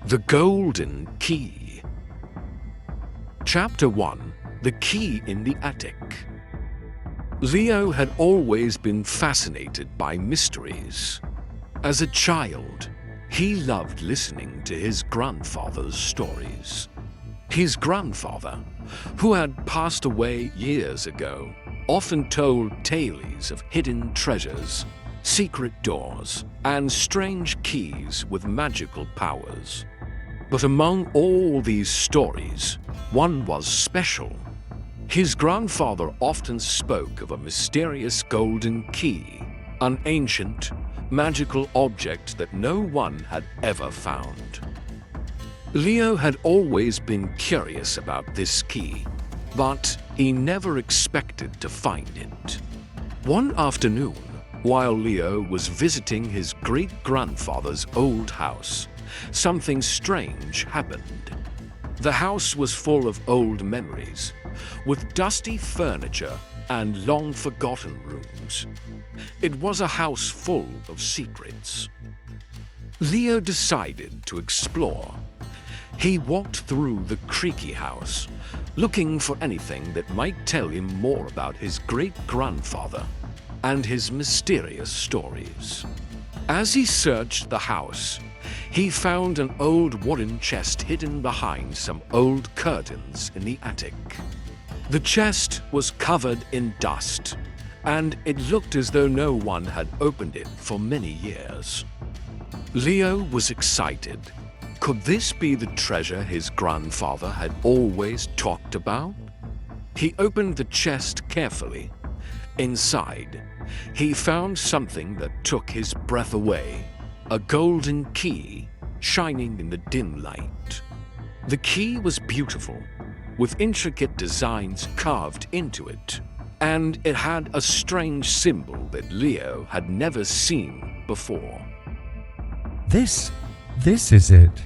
The Golden Key. Chapter 1. The Key in the Attic. Leo had always been fascinated by mysteries. As a child, he loved listening to his grandfather's stories. His grandfather, who had passed away years ago, often told tales of hidden treasures, secret doors, and strange keys with magical powers. But among all these stories, one was special. His grandfather often spoke of a mysterious golden key, an ancient, magical object that no one had ever found. Leo had always been curious about this key, but he never expected to find it. One afternoon, while Leo was visiting his great-grandfather's old house, something strange happened. The house was full of old memories, with dusty furniture and long-forgotten rooms. It was a house full of secrets. Leo decided to explore. He walked through the creaky house, looking for anything that might tell him more about his great-grandfather and his mysterious stories. As he searched the house, he found an old wooden chest hidden behind some old curtains in the attic. The chest was covered in dust, and it looked as though no one had opened it for many years. Leo was excited. Could this be the treasure his grandfather had always talked about? He opened the chest carefully. Inside, he found something that took his breath away, a golden key shining in the dim light. The key was beautiful, with intricate designs carved into it, and it had a strange symbol that Leo had never seen before. This is it.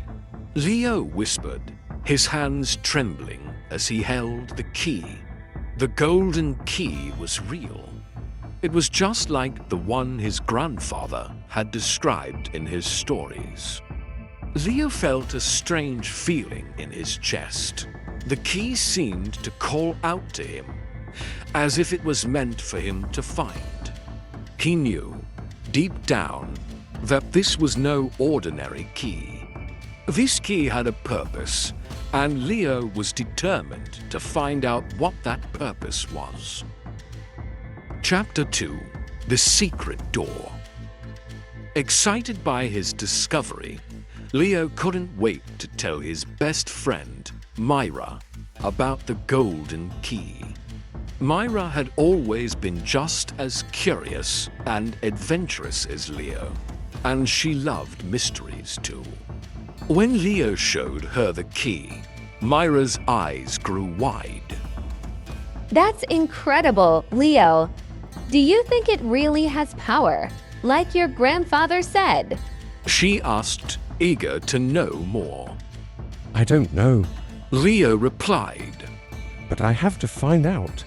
Leo whispered, his hands trembling as he held the key. The golden key was real. It was just like the one his grandfather had described in his stories. Leo felt a strange feeling in his chest. The key seemed to call out to him, as if it was meant for him to find. He knew, deep down, that this was no ordinary key. This key had a purpose, and Leo was determined to find out what that purpose was. Chapter 2. The Secret Door. Excited by his discovery, Leo couldn't wait to tell his best friend, Myra, about the golden key. Myra had always been just as curious and adventurous as Leo, and she loved mysteries too. When Leo showed her the key, Myra's eyes grew wide. That's incredible, Leo. Do you think it really has power, like your grandfather said? She asked, eager to know more. I don't know, Leo replied. but I have to find out.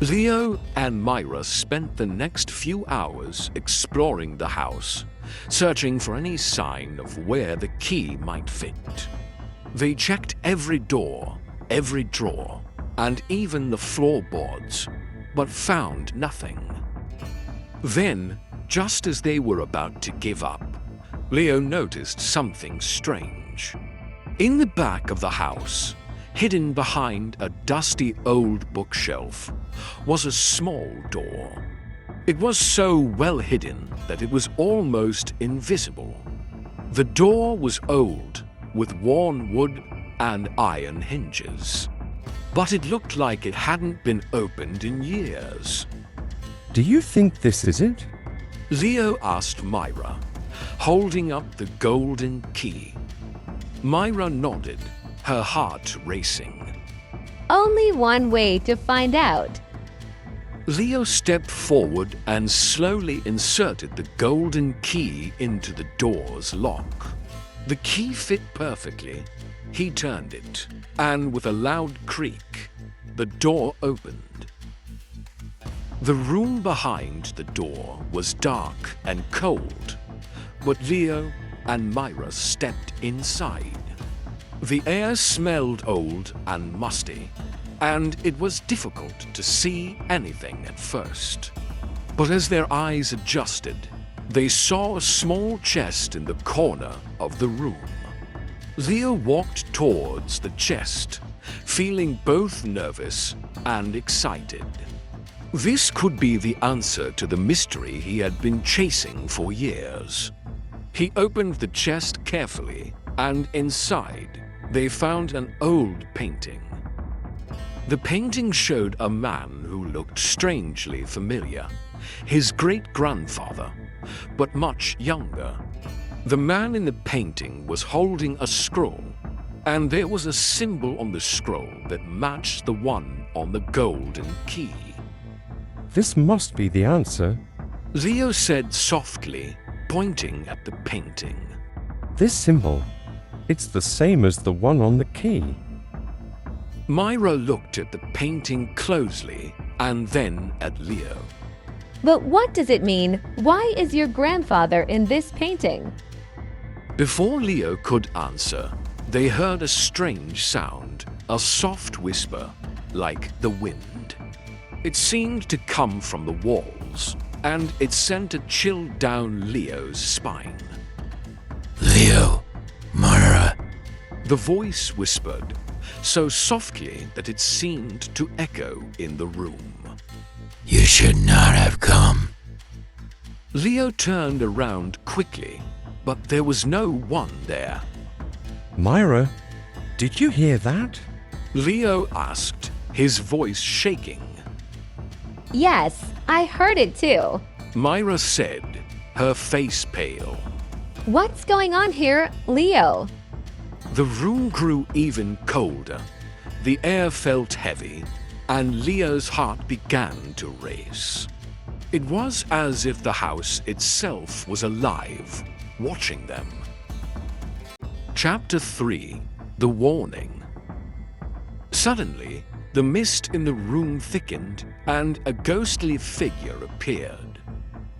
Leo and Myra spent the next few hours exploring the house, searching for any sign of where the key might fit. They checked every door, every drawer, and even the floorboards, but found nothing. Then, just as they were about to give up, Leo noticed something strange. In the back of the house, hidden behind a dusty old bookshelf, was a small door. It was so well hidden that it was almost invisible. The door was old, with worn wood and iron hinges, but it looked like it hadn't been opened in years. Do you think this is it? Leo asked Myra, holding up the golden key. Myra nodded, her heart racing. Only one way to find out. Leo stepped forward and slowly inserted the golden key into the door's lock. The key fit perfectly. He turned it, and with a loud creak, the door opened. The room behind the door was dark and cold, but Leo, and Myra stepped inside. The air smelled old and musty, and it was difficult to see anything at first. But as their eyes adjusted, they saw a small chest in the corner of the room. Leo walked towards the chest, feeling both nervous and excited. This could be the answer to the mystery he had been chasing for years. He opened the chest carefully, and inside, they found an old painting. The painting showed a man who looked strangely familiar, his great-grandfather, but much younger. The man in the painting was holding a scroll, and there was a symbol on the scroll that matched the one on the golden key. This must be the answer. Leo said softly, pointing at the painting. This symbol, it's the same as the one on the key. Myra looked at the painting closely and then at Leo. But what does it mean? Why is your grandfather in this painting? Before Leo could answer, they heard a strange sound, a soft whisper, like the wind. It seemed to come from the walls, and it sent a chill down Leo's spine. Leo, Myra. The voice whispered, so softly that it seemed to echo in the room. You should not have come. Leo turned around quickly, but there was no one there. Myra, did you hear that? Leo asked, his voice shaking. Yes, I heard it too. Myra said, her face pale. What's going on here, Leo? The room grew even colder. The air felt heavy, and Leo's heart began to race. It was as if the house itself was alive, watching them. Chapter 3: The Warning. Suddenly, the mist in the room thickened, and a ghostly figure appeared.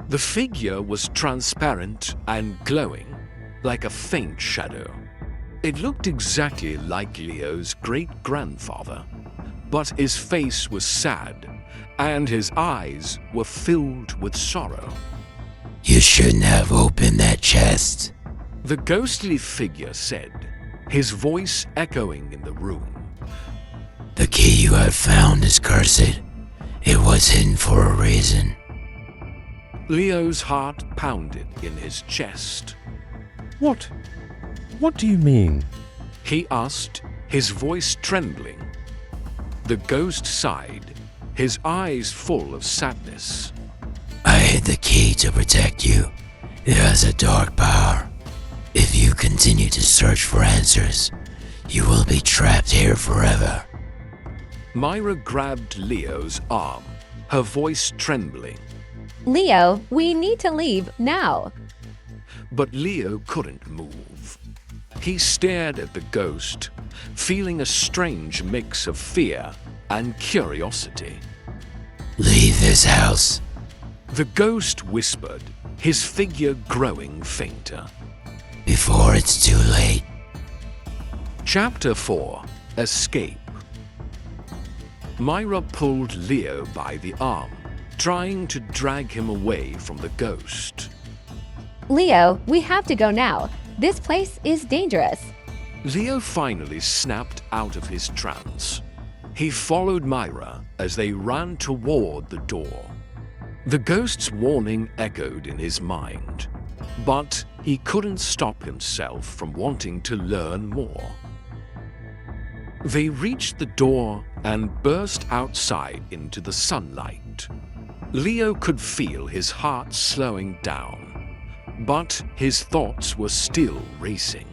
The figure was transparent and glowing, like a faint shadow. It looked exactly like Leo's great-grandfather, but his face was sad, and his eyes were filled with sorrow. You shouldn't have opened that chest. The ghostly figure said, his voice echoing in the room. The key you have found is cursed. It was hidden for a reason. Leo's heart pounded in his chest. What? What do you mean? He asked, his voice trembling. The ghost sighed, his eyes full of sadness. I hid the key to protect you. It has a dark power. If you continue to search for answers, you will be trapped here forever. Myra grabbed Leo's arm, her voice trembling. Leo, we need to leave now. But Leo couldn't move. He stared at the ghost, feeling a strange mix of fear and curiosity. Leave this house. The ghost whispered, his figure growing fainter. Before it's too late. Chapter 4: Escape. Myra pulled Leo by the arm, trying to drag him away from the ghost. Leo, we have to go now. This place is dangerous. Leo finally snapped out of his trance. He followed Myra as they ran toward the door. The ghost's warning echoed in his mind, but he couldn't stop himself from wanting to learn more. They reached the door and burst outside into the sunlight. Leo could feel his heart slowing down, but his thoughts were still racing.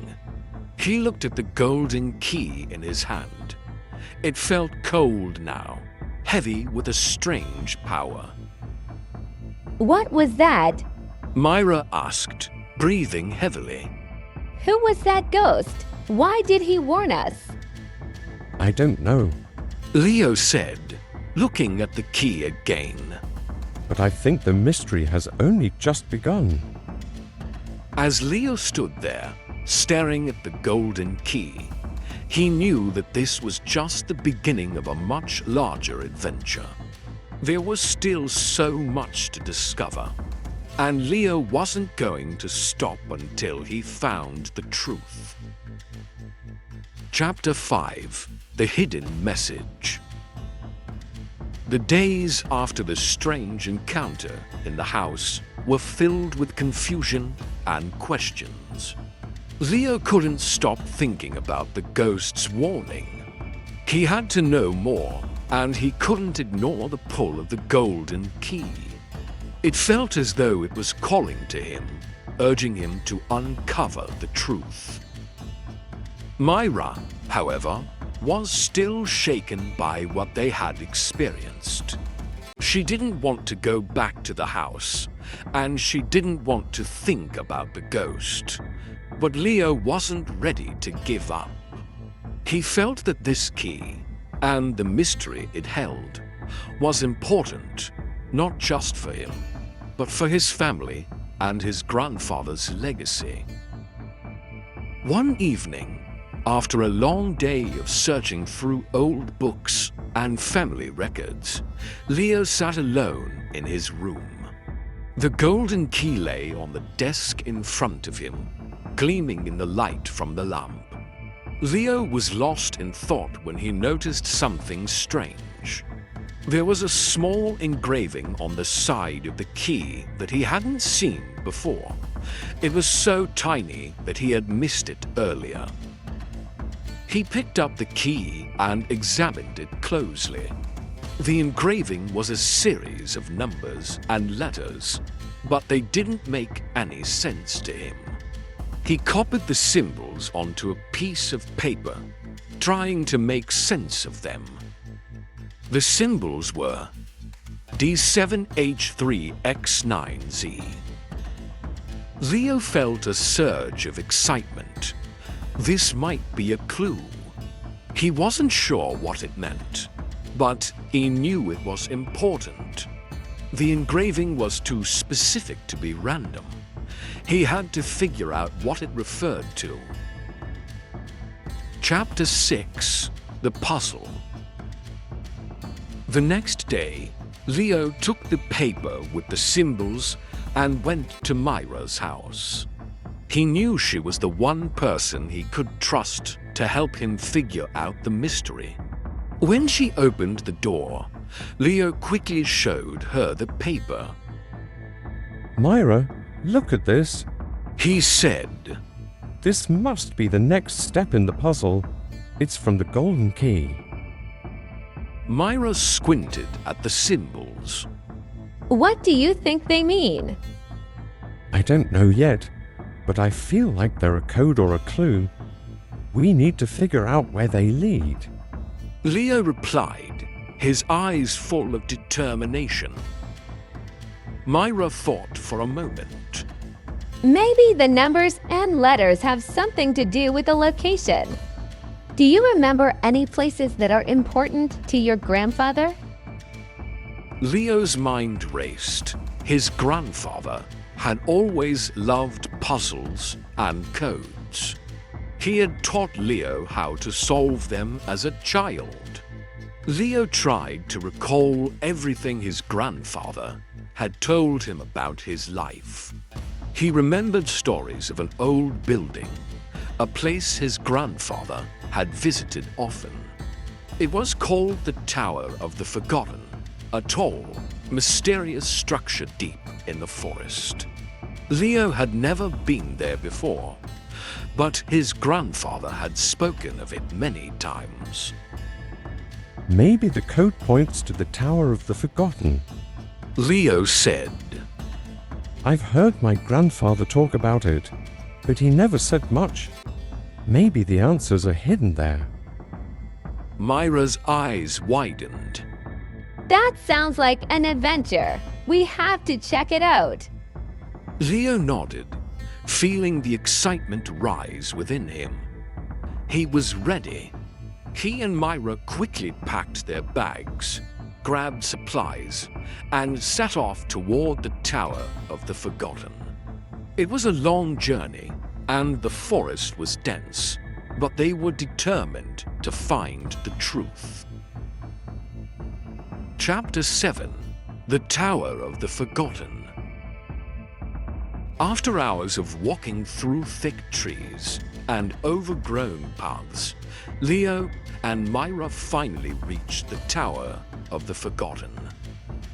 He looked at the golden key in his hand. It felt cold now, heavy with a strange power. What was that? Myra asked, breathing heavily. Who was that ghost? Why did he warn us? I don't know, Leo said, looking at the key again. but I think the mystery has only just begun. As Leo stood there, staring at the golden key, he knew that this was just the beginning of a much larger adventure. There was still so much to discover, and Leo wasn't going to stop until he found the truth. Chapter 5: The Hidden Message. The days after the strange encounter in the house were filled with confusion and questions. Leo couldn't stop thinking about the ghost's warning. He had to know more, and he couldn't ignore the pull of the golden key. It felt as though it was calling to him, urging him to uncover the truth. Myra, however, was still shaken by what they had experienced. She didn't want to go back to the house, and she didn't want to think about the ghost. But Leo wasn't ready to give up. He felt that this key, and the mystery it held, was important, not just for him, but for his family and his grandfather's legacy. One evening, after a long day of searching through old books and family records, Leo sat alone in his room. The golden key lay on the desk in front of him, gleaming in the light from the lamp. Leo was lost in thought when he noticed something strange. There was a small engraving on the side of the key that he hadn't seen before. It was so tiny that he had missed it earlier. He picked up the key and examined it closely. The engraving was a series of numbers and letters, but they didn't make any sense to him. He copied the symbols onto a piece of paper, trying to make sense of them. The symbols were D7H3X9Z. Leo felt a surge of excitement. This might be a clue. He wasn't sure what it meant, but he knew it was important. The engraving was too specific to be random. He had to figure out what it referred to. Chapter 6: The Puzzle. The next day, Leo took the paper with the symbols and went to Myra's house. He knew she was the one person he could trust to help him figure out the mystery. When she opened the door, Leo quickly showed her the paper. Myra, look at this. He said, This must be the next step in the puzzle. It's from the golden key. Myra squinted at the symbols. What do you think they mean? I don't know yet, but I feel like they're a code or a clue. We need to figure out where they lead. Leo replied, his eyes full of determination. Myra thought for a moment. Maybe the numbers and letters have something to do with the location. Do you remember any places that are important to your grandfather? Leo's mind raced. His grandfather had always loved puzzles and codes. He had taught Leo how to solve them as a child. Leo tried to recall everything his grandfather had told him about his life. He remembered stories of an old building, a place his grandfather had visited often. It was called the Tower of the Forgotten, a tall, mysterious structure deep in the forest. Leo had never been there before, but his grandfather had spoken of it many times. Maybe the code points to the Tower of the Forgotten. Leo said, I've heard my grandfather talk about it, but he never said much. Maybe the answers are hidden there. Myra's eyes widened. That sounds like an adventure. We have to check it out. Leo nodded, feeling the excitement rise within him. He was ready. He and Myra quickly packed their bags, grabbed supplies, and set off toward the Tower of the Forgotten. It was a long journey, and the forest was dense, but they were determined to find the truth. Chapter 7: The Tower of the Forgotten. After hours of walking through thick trees and overgrown paths, Leo and Myra finally reached the Tower of the Forgotten.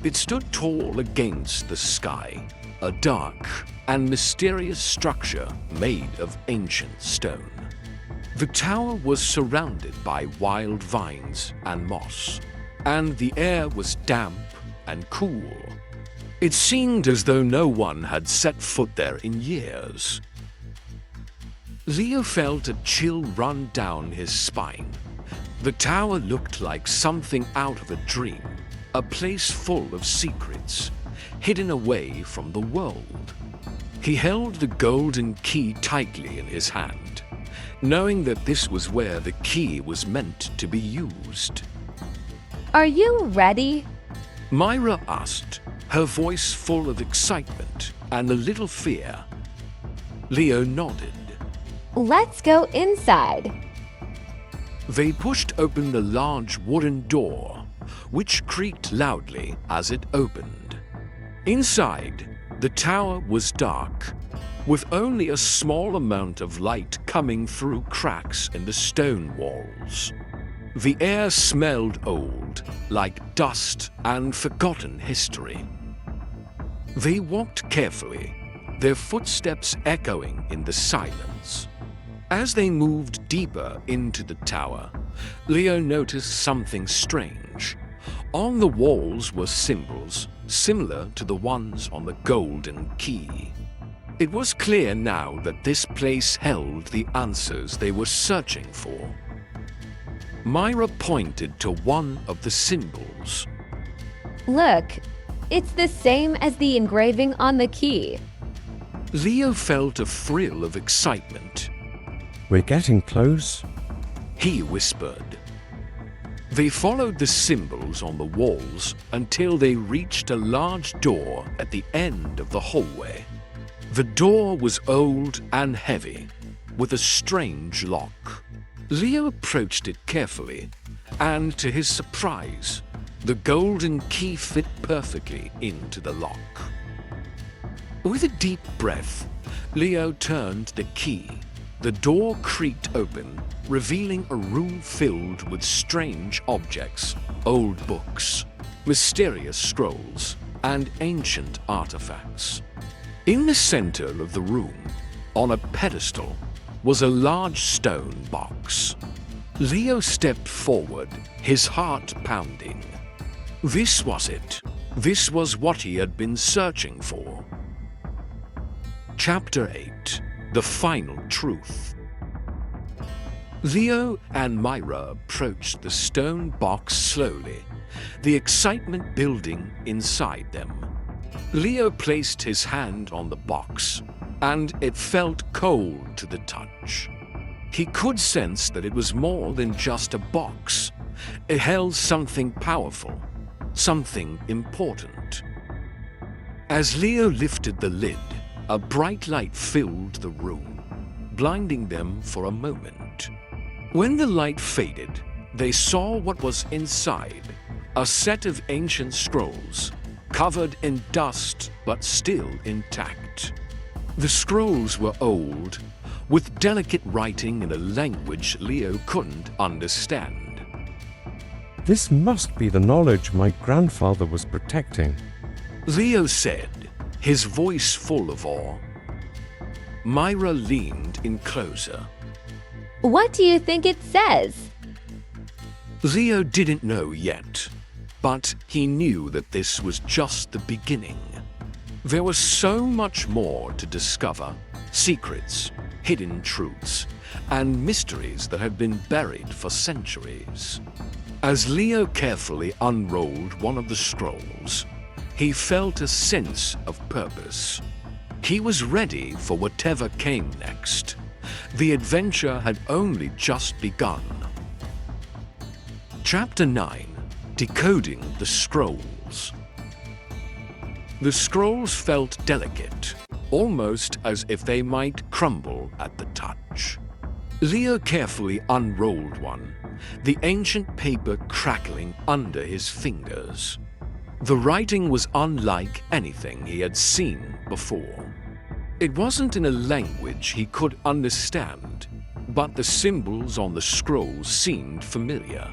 It stood tall against the sky, a dark and mysterious structure made of ancient stone. The tower was surrounded by wild vines and moss, and the air was damp and cool. It seemed as though no one had set foot there in years. Leo felt a chill run down his spine. The tower looked like something out of a dream, a place full of secrets, hidden away from the world. He held the golden key tightly in his hand, knowing that this was where the key was meant to be used. Are you ready? Myra asked, her voice full of excitement and a little fear. Leo nodded. Let's go inside. They pushed open the large wooden door, which creaked loudly as it opened. Inside, the tower was dark, with only a small amount of light coming through cracks in the stone walls. The air smelled old, like dust and forgotten history. They walked carefully, their footsteps echoing in the silence. As they moved deeper into the tower, Leo noticed something strange. On the walls were symbols similar to the ones on the golden key. It was clear now that this place held the answers they were searching for. Myra pointed to one of the symbols. Look, it's the same as the engraving on the key. Leo felt a thrill of excitement. We're getting close. He whispered. They followed the symbols on the walls until they reached a large door at the end of the hallway. The door was old and heavy, with a strange lock. Leo approached it carefully, and to his surprise, the golden key fit perfectly into the lock. With a deep breath, Leo turned the key. The door creaked open, revealing a room filled with strange objects, old books, mysterious scrolls, and ancient artifacts. In the center of the room, on a pedestal, was a large stone box. Leo stepped forward, his heart pounding. This was it. This was what he had been searching for. Chapter 8: The Final Truth. Leo and Myra approached the stone box slowly, the excitement building inside them. Leo placed his hand on the box, and it felt cold to the touch. He could sense that it was more than just a box. It held something powerful, something important. As Leo lifted the lid, a bright light filled the room, blinding them for a moment. When the light faded, they saw what was inside, a set of ancient scrolls, covered in dust but still intact. The scrolls were old, with delicate writing in a language Leo couldn't understand. This must be the knowledge my grandfather was protecting. Leo said, his voice full of awe. Myra leaned in closer. What do you think it says? Leo didn't know yet, but he knew that this was just the beginning. There was so much more to discover, secrets, hidden truths, and mysteries that had been buried for centuries. As Leo carefully unrolled one of the scrolls, he felt a sense of purpose. He was ready for whatever came next. The adventure had only just begun. Chapter 9: Decoding the Scrolls. The scrolls felt delicate, almost as if they might crumble at the touch. Leo carefully unrolled one, the ancient paper crackling under his fingers. The writing was unlike anything he had seen before. It wasn't in a language he could understand, but the symbols on the scroll seemed familiar.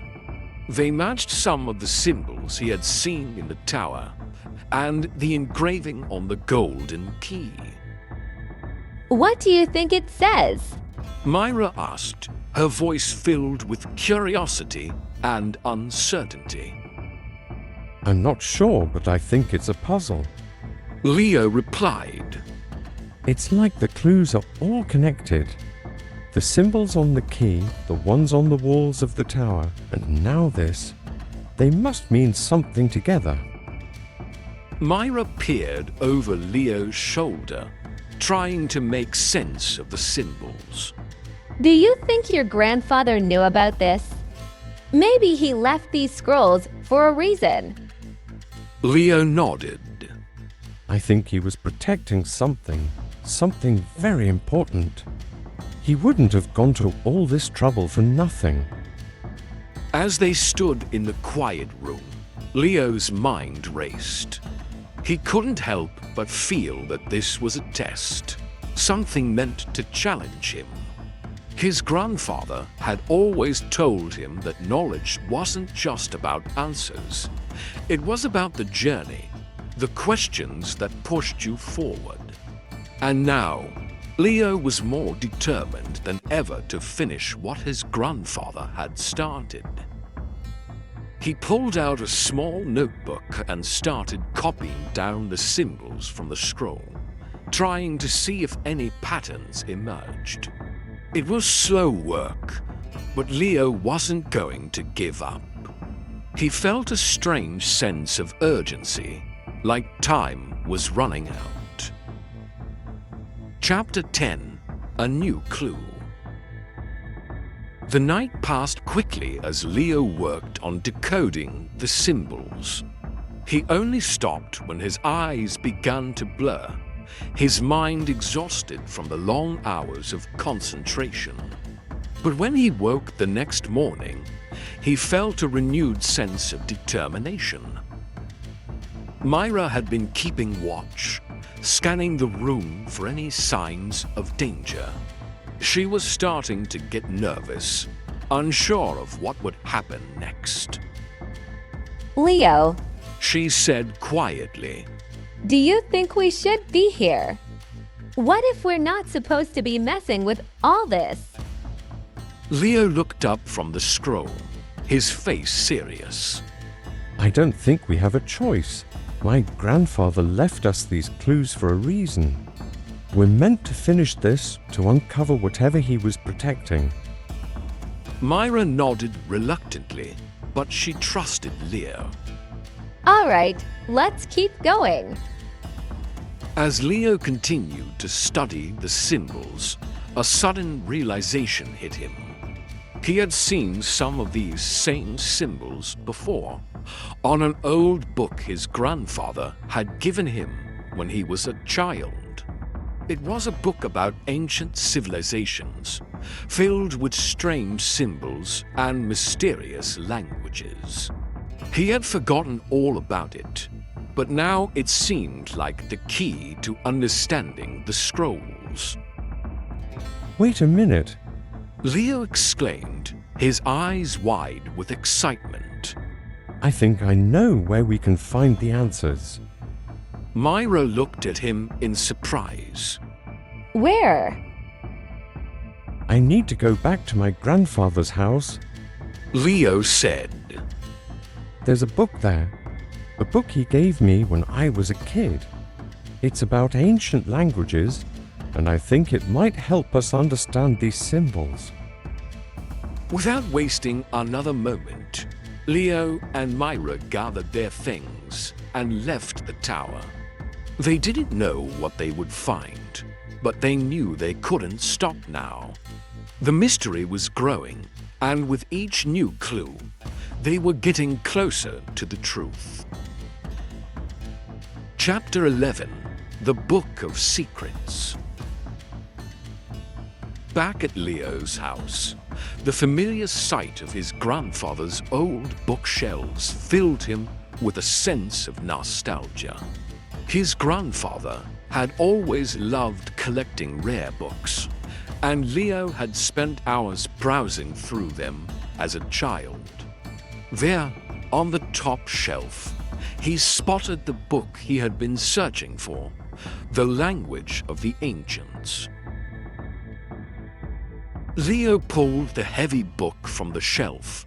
They matched some of the symbols he had seen in the tower, and the engraving on the golden key. What do you think it says? Myra asked, her voice filled with curiosity and uncertainty. I'm not sure, but I think it's a puzzle. Leo replied. It's like the clues are all connected. The symbols on the key, the ones on the walls of the tower, and now this. They must mean something together. Myra peered over Leo's shoulder, trying to make sense of the symbols. Do you think your grandfather knew about this? Maybe he left these scrolls for a reason. Leo nodded. I think he was protecting something very important. He wouldn't have gone to all this trouble for nothing. As they stood in the quiet room, Leo's mind raced. He couldn't help but feel that this was a test, something meant to challenge him. His grandfather had always told him that knowledge wasn't just about answers. It was about the journey, the questions that pushed you forward. And now, Leo was more determined than ever to finish what his grandfather had started. He pulled out a small notebook and started copying down the symbols from the scroll, trying to see if any patterns emerged. It was slow work, but Leo wasn't going to give up. He felt a strange sense of urgency, like time was running out. Chapter 10: A New Clue. The night passed quickly as Leo worked on decoding the symbols. He only stopped when his eyes began to blur, his mind exhausted from the long hours of concentration. But when he woke the next morning, he felt a renewed sense of determination. Myra had been keeping watch, scanning the room for any signs of danger. She was starting to get nervous, unsure of what would happen next. Leo, She said quietly, do you think we should be here? What if we're not supposed to be messing with all this? Leo looked up from the scroll, his face serious. I don't think we have a choice. My grandfather left us these clues for a reason. We're meant to finish this to uncover whatever he was protecting. Myra nodded reluctantly, but she trusted Leo. All right, let's keep going. As Leo continued to study the symbols, a sudden realization hit him. He had seen some of these same symbols before, on an old book his grandfather had given him when he was a child. It was a book about ancient civilizations, filled with strange symbols and mysterious languages. He had forgotten all about it, but now it seemed like the key to understanding the scrolls. Wait a minute. Leo exclaimed, his eyes wide with excitement. I think I know where we can find the answers. Myra looked at him in surprise. Where? I need to go back to my grandfather's house. Leo said. There's a book there. A book he gave me when I was a kid. It's about ancient languages, and I think it might help us understand these symbols. Without wasting another moment, Leo and Myra gathered their things and left the tower. They didn't know what they would find, but they knew they couldn't stop now. The mystery was growing, and with each new clue, they were getting closer to the truth. Chapter 11: The Book of Secrets. Back at Leo's house, the familiar sight of his grandfather's old bookshelves filled him with a sense of nostalgia. His grandfather had always loved collecting rare books, and Leo had spent hours browsing through them as a child. There, on the top shelf, he spotted the book he had been searching for, The Language of the Ancients. Leo pulled the heavy book from the shelf,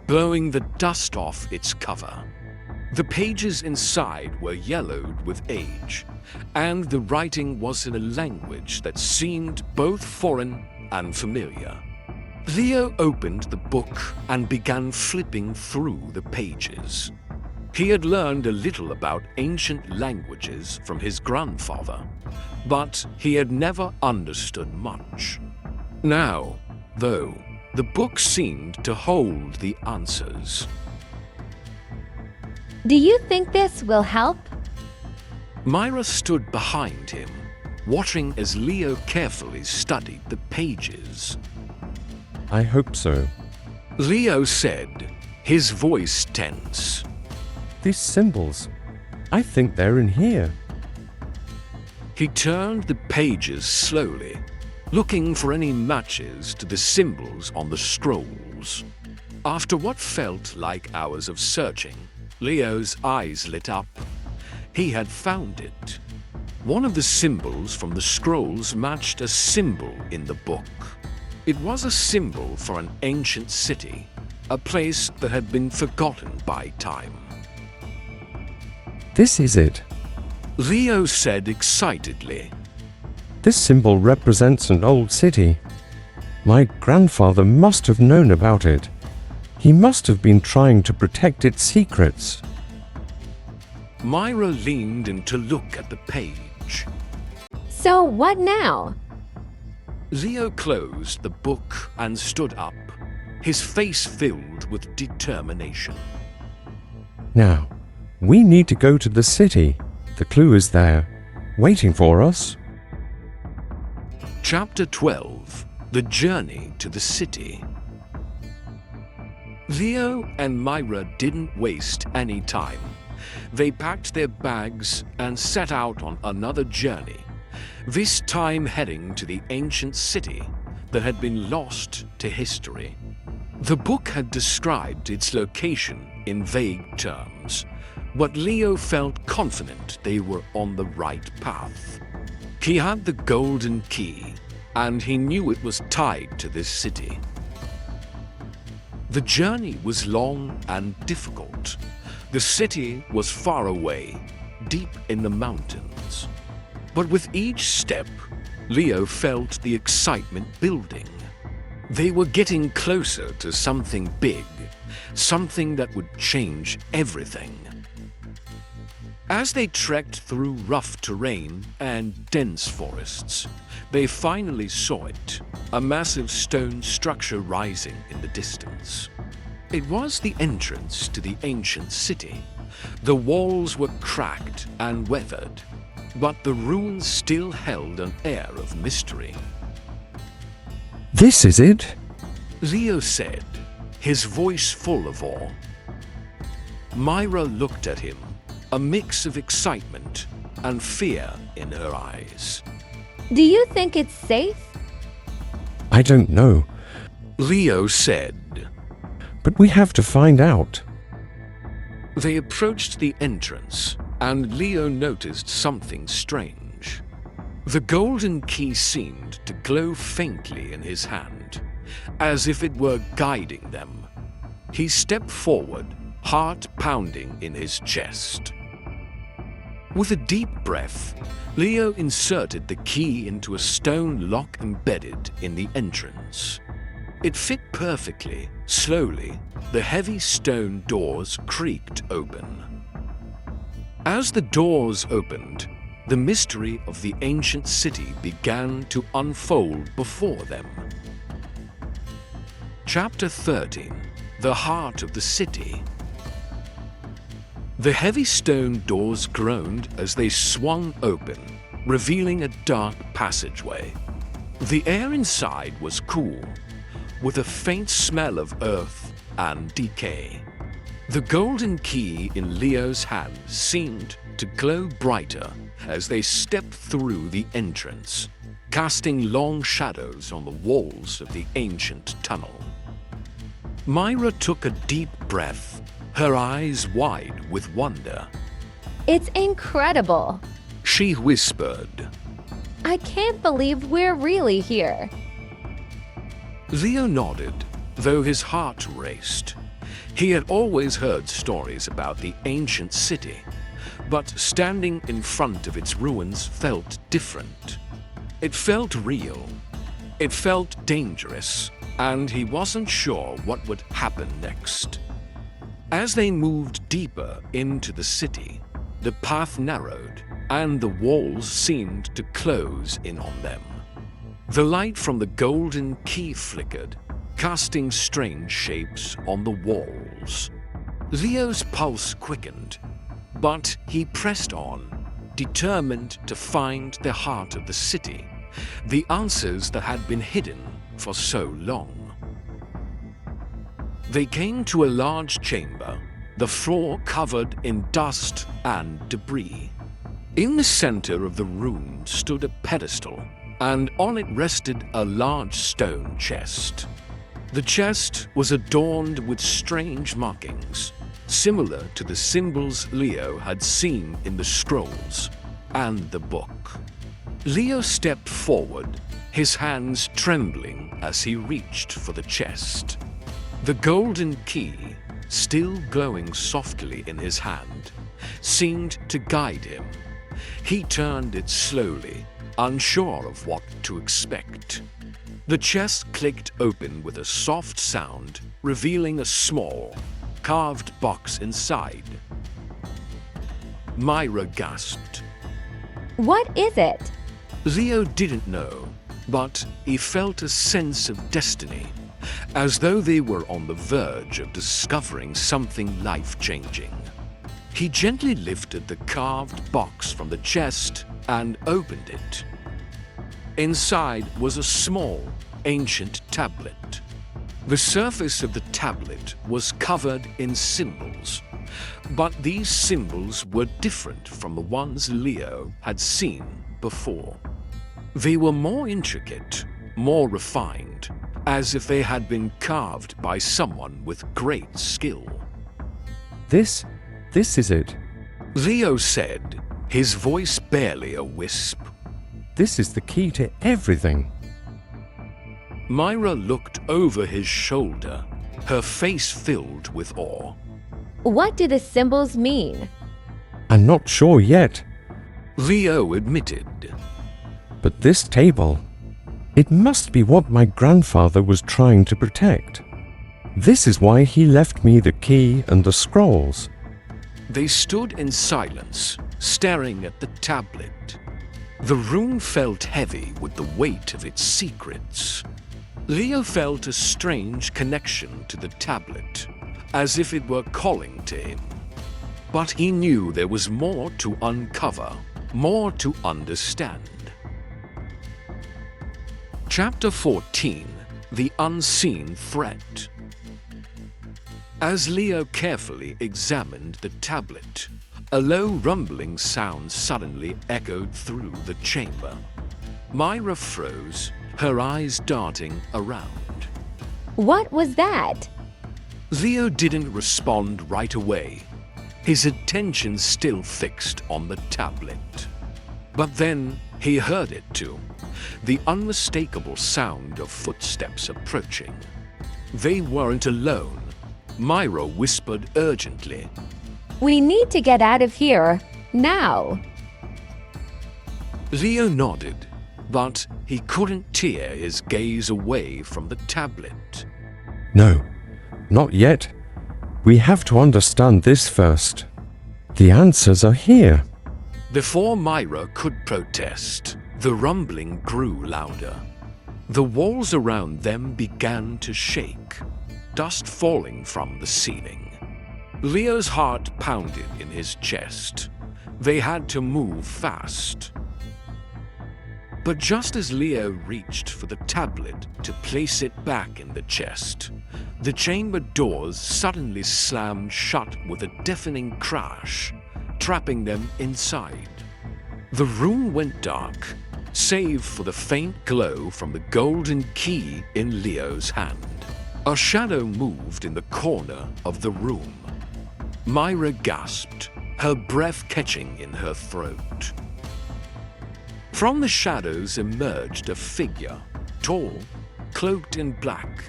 blowing the dust off its cover. The pages inside were yellowed with age, and the writing was in a language that seemed both foreign and familiar. Leo opened the book and began flipping through the pages. He had learned a little about ancient languages from his grandfather, but he had never understood much. Now, though, the book seemed to hold the answers. Do you think this will help? Myra stood behind him, watching as Leo carefully studied the pages. I hope so. Leo said, his voice tense. These symbols, I think they're in here. He turned the pages slowly, looking for any matches to the symbols on the scrolls. After what felt like hours of searching, Leo's eyes lit up. He had found it. One of the symbols from the scrolls matched a symbol in the book. It was a symbol for an ancient city, a place that had been forgotten by time. This is it. Leo said excitedly. This symbol represents an old city. My grandfather must have known about it. He must have been trying to protect its secrets. Myra leaned in to look at the page. So what now? Leo closed the book and stood up, his face filled with determination. Now, we need to go to the city. The clue is there, waiting for us. Chapter 12. The Journey to the City. Leo and Myra didn't waste any time. They packed their bags and set out on another journey, this time heading to the ancient city that had been lost to history. The book had described its location in vague terms, but Leo felt confident they were on the right path. He had the golden key, and he knew it was tied to this city. The journey was long and difficult. The city was far away, deep in the mountains. But with each step, Leo felt the excitement building. They were getting closer to something big, something that would change everything. As they trekked through rough terrain and dense forests, they finally saw it, a massive stone structure rising in the distance. It was the entrance to the ancient city. The walls were cracked and weathered, but the ruins still held an air of mystery. This is it? Leo said, his voice full of awe. Myra looked at him, a mix of excitement and fear in her eyes. Do you think it's safe? I don't know, Leo said. but we have to find out. They approached the entrance, and Leo noticed something strange. The golden key seemed to glow faintly in his hand, as if it were guiding them. He stepped forward, heart pounding in his chest. With a deep breath, Leo inserted the key into a stone lock embedded in the entrance. It fit perfectly. Slowly, the heavy stone doors creaked open. As the doors opened, the mystery of the ancient city began to unfold before them. Chapter 13. The Heart of the City. The heavy stone doors groaned as they swung open, revealing a dark passageway. The air inside was cool, with a faint smell of earth and decay. The golden key in Leo's hand seemed to glow brighter as they stepped through the entrance, casting long shadows on the walls of the ancient tunnel. Myra took a deep breath, her eyes wide with wonder. It's incredible. She whispered. I can't believe we're really here. Leo nodded, though his heart raced. He had always heard stories about the ancient city, but standing in front of its ruins felt different. It felt real. It felt dangerous, and he wasn't sure what would happen next. As they moved deeper into the city, the path narrowed, and the walls seemed to close in on them. The light from the golden key flickered, casting strange shapes on the walls. Leo's pulse quickened, but he pressed on, determined to find the heart of the city, the answers that had been hidden for so long. They came to a large chamber, the floor covered in dust and debris. In the center of the room stood a pedestal, and on it rested a large stone chest. The chest was adorned with strange markings, similar to the symbols Leo had seen in the scrolls and the book. Leo stepped forward, his hands trembling as he reached for the chest. The golden key, still glowing softly in his hand, seemed to guide him. He turned it slowly, unsure of what to expect. The chest clicked open with a soft sound, revealing a small, carved box inside. Myra gasped. What is it? Leo didn't know, but he felt a sense of destiny, as though they were on the verge of discovering something life-changing. He gently lifted the carved box from the chest and opened it. Inside was a small, ancient tablet. The surface of the tablet was covered in symbols, but these symbols were different from the ones Leo had seen before. They were more intricate, more refined, as if they had been carved by someone with great skill. This is it. Leo said, his voice barely a wisp. This is the key to everything. Myra looked over his shoulder, her face filled with awe. What do the symbols mean? I'm not sure yet, Leo admitted. but this table, it must be what my grandfather was trying to protect. This is why he left me the key and the scrolls. They stood in silence, staring at the tablet. The room felt heavy with the weight of its secrets. Leo felt a strange connection to the tablet, as if it were calling to him. But he knew there was more to uncover, more to understand. Chapter 14: The Unseen Threat. As Leo carefully examined the tablet, a low rumbling sound suddenly echoed through the chamber. Myra froze, her eyes darting around. What was that? Leo didn't respond right away, his attention still fixed on the tablet. But then he heard it too, the unmistakable sound of footsteps approaching. They weren't alone. Myra whispered urgently. We need to get out of here, now. Leo nodded, but he couldn't tear his gaze away from the tablet. No, not yet. We have to understand this first. The answers are here. Before Myra could protest, the rumbling grew louder. The walls around them began to shake, dust falling from the ceiling. Leo's heart pounded in his chest. They had to move fast. But just as Leo reached for the tablet to place it back in the chest, the chamber doors suddenly slammed shut with a deafening crash, trapping them inside. The room went dark, save for the faint glow from the golden key in Leo's hand. A shadow moved in the corner of the room. Myra gasped, her breath catching in her throat. From the shadows emerged a figure, tall, cloaked in black,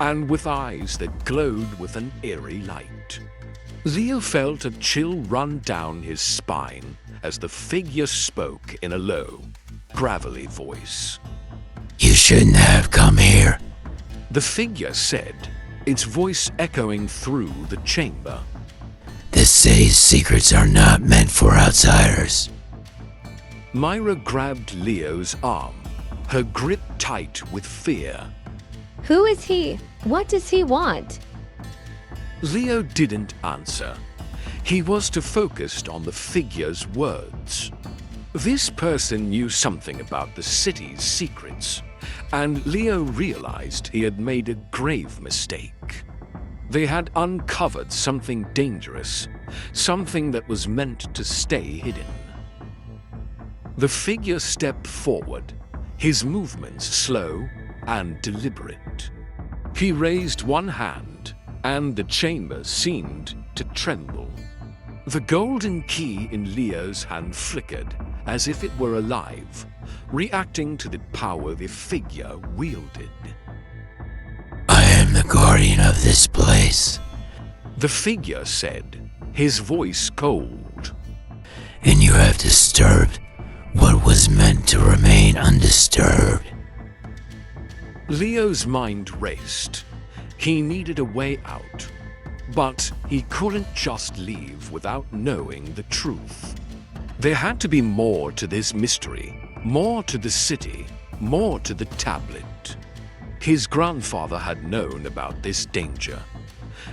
and with eyes that glowed with an eerie light. Leo felt a chill run down his spine as the figure spoke in a low, gravelly voice. You shouldn't have come here. The figure said, its voice echoing through the chamber. The city's secrets are not meant for outsiders. Myra grabbed Leo's arm, her grip tight with fear. Who is he? What does he want? Leo didn't answer. He was too focused on the figure's words. This person knew something about the city's secrets, and Leo realized he had made a grave mistake. They had uncovered something dangerous, something that was meant to stay hidden. The figure stepped forward, his movements slow and deliberate. He raised one hand, and the chamber seemed to tremble. The golden key in Leo's hand flickered as if it were alive, reacting to the power the figure wielded. I am the guardian of this place, The figure said, his voice cold. and you have disturbed what was meant to remain undisturbed. Leo's mind raced. He needed a way out, but he couldn't just leave without knowing the truth. There had to be more to this mystery, more to the city, more to the tablet. His grandfather had known about this danger.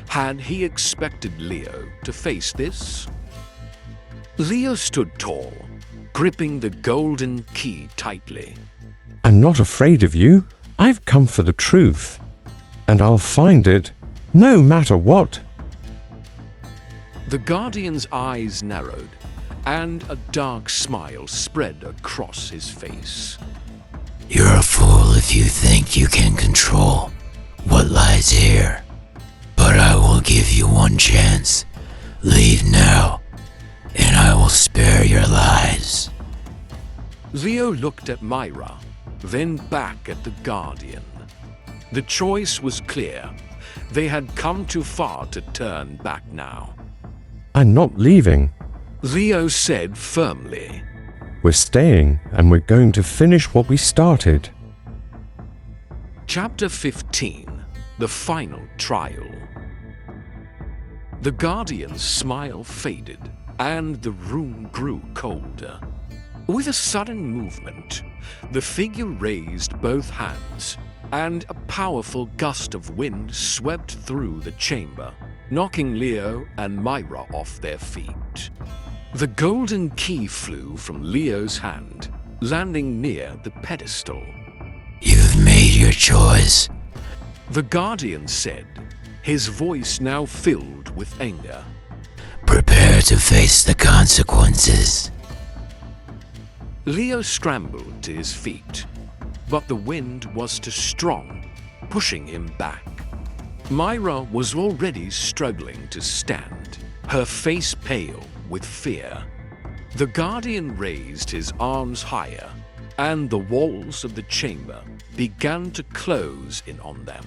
Had he expected Leo to face this? Leo stood tall, gripping the golden key tightly. I'm not afraid of you. I've come for the truth. And I'll find it, no matter what. The Guardian's eyes narrowed, and a dark smile spread across his face. You're a fool if you think you can control what lies here. But I will give you one chance. Leave now, and I will spare your lives. Leo looked at Myra, then back at the Guardian. The choice was clear. They had come too far to turn back now. I'm not leaving. Leo said firmly. We're staying, and we're going to finish what we started. Chapter 15. The Final Trial. The Guardian's smile faded, and the room grew colder. With a sudden movement, the figure raised both hands, and a powerful gust of wind swept through the chamber, knocking Leo and Myra off their feet. The golden key flew from Leo's hand, landing near the pedestal. You've made your choice. The Guardian said, his voice now filled with anger. Prepare to face the consequences. Leo scrambled to his feet, but the wind was too strong, pushing him back. Myra was already struggling to stand, her face pale with fear. The Guardian raised his arms higher, and the walls of the chamber began to close in on them.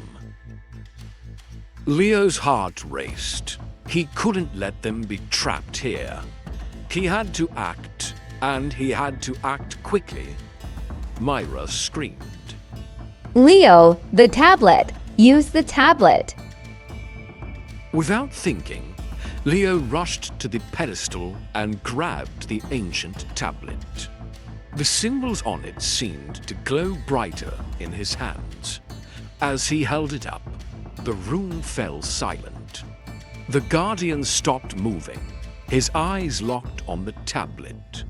Leo's heart raced. He couldn't let them be trapped here. He had to act, and he had to act quickly. Myra screamed. Leo, the tablet. Use the tablet. Without thinking, Leo rushed to the pedestal and grabbed the ancient tablet. The symbols on it seemed to glow brighter in his hands. As he held it up, the room fell silent. The Guardian stopped moving, his eyes locked on the tablet.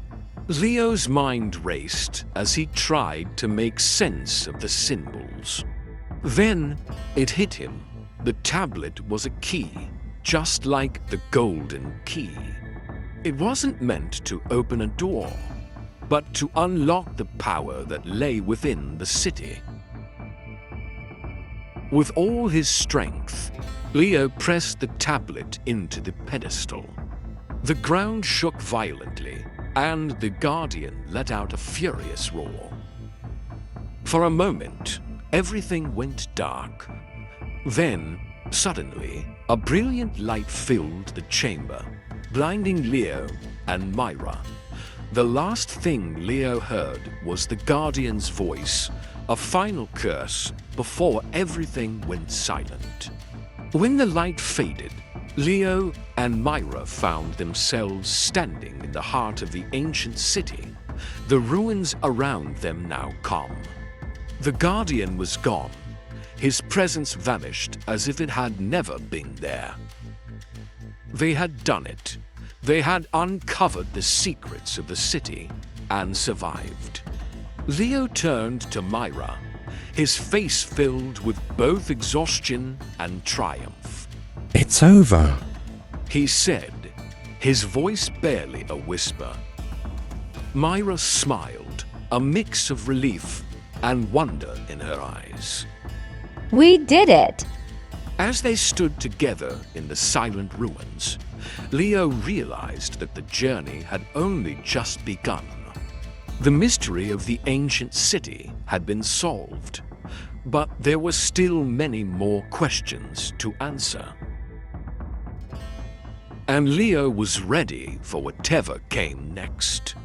Leo's mind raced as he tried to make sense of the symbols. Then it hit him. The tablet was a key, just like the golden key. It wasn't meant to open a door, but to unlock the power that lay within the city. With all his strength, Leo pressed the tablet into the pedestal. The ground shook violently, and the Guardian let out a furious roar. For a moment, everything went dark. Then, suddenly, a brilliant light filled the chamber, blinding Leo and Myra. The last thing Leo heard was the Guardian's voice, a final curse before everything went silent. When the light faded, Leo and Myra found themselves standing in the heart of the ancient city, the ruins around them now calm. The Guardian was gone. His presence vanished as if it had never been there. They had done it. They had uncovered the secrets of the city and survived. Leo turned to Myra, his face filled with both exhaustion and triumph. It's over, He said, his voice barely a whisper. Myra smiled, a mix of relief and wonder in her eyes. We did it! As they stood together in the silent ruins, Leo realized that the journey had only just begun. The mystery of the ancient city had been solved, but there were still many more questions to answer. And Leo was ready for whatever came next.